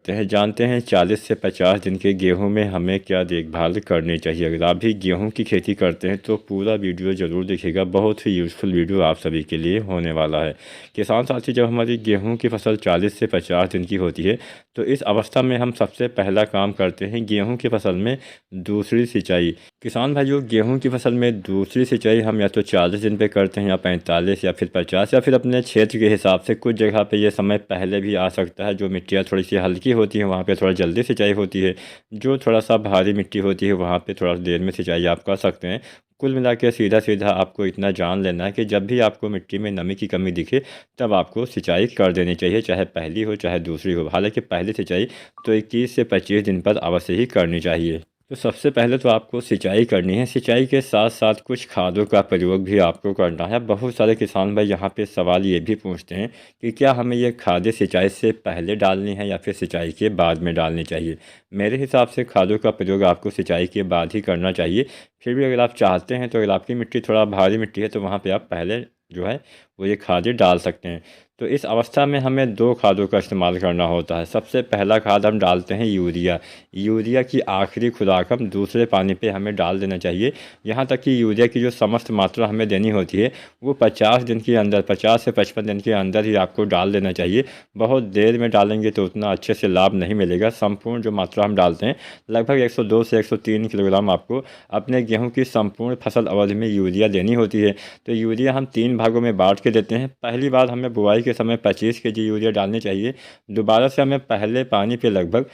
जानते हैं 40 से 50 दिन के गेहूं में हमें क्या देखभाल करनी चाहिए। अगर आप भी गेहूं की खेती करते हैं तो पूरा वीडियो ज़रूर देखिएगा, बहुत ही यूज़फुल वीडियो आप सभी के लिए होने वाला है। किसान साथी, जब हमारी गेहूं की फसल 40 से 50 दिन की होती है तो इस अवस्था में हम सबसे पहला काम करते हैं गेहूँ की फसल में दूसरी सिंचाई। किसान भाइयों, गेहूं की फसल में दूसरी सिंचाई हम या तो 40 दिन पे करते हैं या 45 या फिर 50, या फिर अपने क्षेत्र के हिसाब से कुछ जगह पे ये समय पहले भी आ सकता है। जो मिट्टियाँ थोड़ी सी हल्की होती हैं वहाँ पे थोड़ा जल्दी सिंचाई होती है, जो थोड़ा सा भारी मिट्टी होती है वहाँ पे थोड़ा देर में सिंचाई आप कर सकते हैं। कुल मिला के सीधा सीधा आपको इतना जान लेना है कि जब भी आपको मिट्टी में नमी की कमी दिखे तब आपको सिंचाई कर देनी चाहिए, चाहे पहली हो चाहे दूसरी हो। हालांकि पहली सिंचाई तो 21 से 25 दिन पर अवश्य ही करनी चाहिए। तो सबसे पहले तो आपको सिंचाई करनी है। सिंचाई के साथ साथ कुछ खादों का प्रयोग भी आपको करना है। बहुत सारे किसान भाई यहाँ पे सवाल ये भी पूछते हैं कि क्या हमें ये खादें सिंचाई से पहले डालनी है या फिर सिंचाई के बाद में डालनी चाहिए। मेरे हिसाब से खादों का प्रयोग आपको सिंचाई के बाद ही करना चाहिए। फिर भी अगर आप चाहते हैं तो अगर आपकी मिट्टी थोड़ा भारी मिट्टी है तो वहाँ पर आप पहले जो है वो ये खादें डाल सकते हैं। तो इस अवस्था में हमें दो खादों का इस्तेमाल करना होता है। सबसे पहला खाद हम डालते हैं यूरिया। यूरिया की आखिरी खुराक हम दूसरे पानी पे हमें डाल देना चाहिए। यहाँ तक कि यूरिया की जो समस्त मात्रा हमें देनी होती है वो 50 दिन के अंदर, 50 से 55 दिन के अंदर ही आपको डाल देना चाहिए। बहुत देर में डालेंगे तो उतना अच्छे से लाभ नहीं मिलेगा। संपूर्ण जो मात्रा हम डालते हैं लगभग 102 से 103 किलोग्राम आपको अपने गेहूँ की संपूर्ण फसल अवधि में यूरिया देनी होती है। तो यूरिया हम 3 भागों में बांट के देते हैं। पहली बार हमें बुआई के समय 25 केजी यूरिया डालनी चाहिए। दोबारा से हमें पहले पानी पे लगभग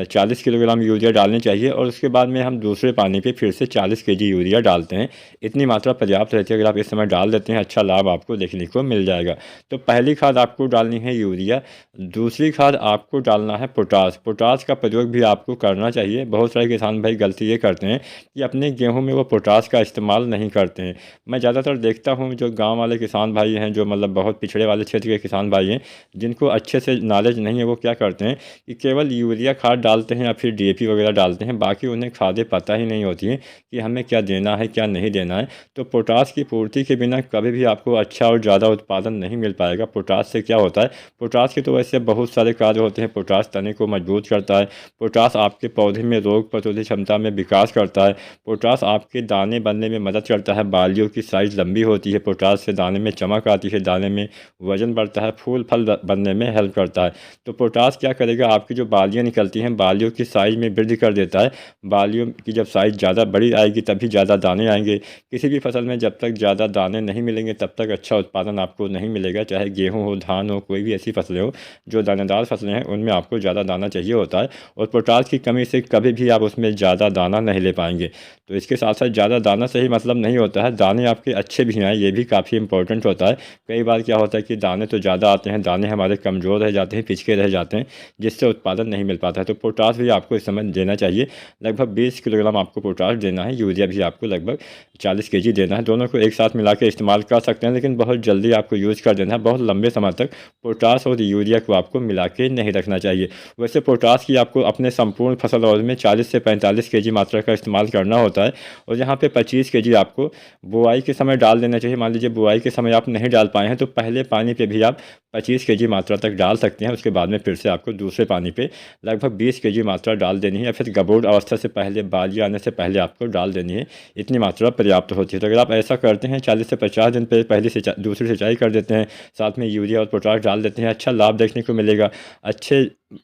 40 किलोग्राम यूरिया डालनी चाहिए और उसके बाद में हम दूसरे पानी पे फिर से 40 केजी यूरिया डालते हैं। इतनी मात्रा पर्याप्त रहती है। अगर आप इस समय डाल देते हैं अच्छा लाभ आपको देखने को मिल जाएगा। तो पहली खाद आपको डालनी है यूरिया। दूसरी खाद आपको डालना है पोटास। पोटास का प्रयोग भी आपको करना चाहिए। बहुत सारे किसान भाई गलती ये करते हैं कि अपने गेहूँ में वो पोटास का इस्तेमाल नहीं करते हैं। मैं ज़्यादातर देखता हूँ जो गाँव वाले किसान भाई हैं, जो मतलब बहुत पिछड़े वाले क्षेत्र के किसान भाई हैं जिनको अच्छे से नॉलेज नहीं है, वो क्या करते हैं कि केवल यूरिया खाद डालते हैं या फिर डीएपी वगैरह डालते हैं। बाकी उन्हें खादें पता ही नहीं होती हैं कि हमें क्या देना है क्या नहीं देना है। तो पोटास की पूर्ति के बिना कभी भी आपको अच्छा और ज़्यादा उत्पादन नहीं मिल पाएगा। पोटास से क्या होता है, पोटास के तो वैसे बहुत सारे कार्य होते हैं। पोटास तने को मजबूत करता है। पोटास आपके पौधे में रोग प्रतिरोधक क्षमता में विकास करता है। पोटास आपके दाने बनने में मदद करता है। बालियों की साइज़ लंबी होती है। पोटास से दाने में चमक आती है, दाने में वजन बढ़ता है, फूल फल बनने में हेल्प करता है। तो पोटास क्या करेगा, आपकी जो बालियाँ निकलती हैं बालियों की साइज़ में वृद्धि कर देता है। बालियों की जब साइज़ ज़्यादा बड़ी आएगी तभी ज़्यादा दाने आएंगे। किसी भी फसल में जब तक ज़्यादा दाने नहीं मिलेंगे तब तक अच्छा उत्पादन आपको नहीं मिलेगा। चाहे गेहूँ हो, धान हो, कोई भी ऐसी फसलें हो जो दानेदार फसलें हैं उनमें आपको ज़्यादा दाना चाहिए होता है। और पोटास की कमी से कभी भी आप उसमें ज़्यादा दाना नहीं ले पाएंगे। तो इसके साथ साथ ज़्यादा दाना से ही मतलब नहीं होता है, दाने आपके अच्छे भी आए ये भी काफ़ी इंपॉर्टेंट होता है। कई बार क्या होता है कि दाने तो ज़्यादा आते हैं, दाने हमारे कमज़ोर रह जाते हैं, पिचके रह जाते हैं, जिससे उत्पादन नहीं मिल पाता है। तो पोटास भी आपको इस समय देना चाहिए। लगभग 20 किलोग्राम आपको पोटास देना है। यूरिया भी आपको लगभग 40 केजी देना है। दोनों को एक साथ मिला के इस्तेमाल कर सकते हैं, लेकिन बहुत जल्दी आपको यूज़ कर देना है। बहुत लंबे समय तक पोटास और यूरिया को आपको मिला के नहीं रखना चाहिए। वैसे पोटास की आपको अपने संपूर्ण फसल अवधि में 40 से 45 केजी मात्रा का इस्तेमाल करना होता है। और यहाँ पे 25 केजी आपको बुआई के समय डाल देना चाहिए। मान लीजिए बुआई के समय आप नहीं डाल पाए हैं तो पहले पानी पे भी आप 25 केजी मात्रा तक डाल सकते हैं। उसके बाद में फिर से आपको दूसरे पानी पे लगभग 20 केजी मात्रा डाल देनी है, या फिर गबोड़ अवस्था से पहले, बालियाँ आने से पहले आपको डाल देनी है। इतनी मात्रा पर्याप्त होती है। तो अगर आप ऐसा करते हैं 40 से 50 दिन पे पहली सिंचाई दूसरी सिंचाई कर देते हैं, साथ में यूरिया और पोटाश डाल देते हैं, अच्छा लाभ देखने को मिलेगा। अच्छे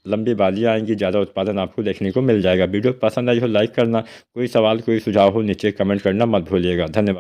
लंबी बालियाँ आएंगी, ज़्यादा उत्पादन आपको देखने को मिल जाएगा। वीडियो पसंद आई हो लाइक करना, कोई सवाल कोई सुझाव हो नीचे कमेंट करना मत भूलिएगा। धन्यवाद।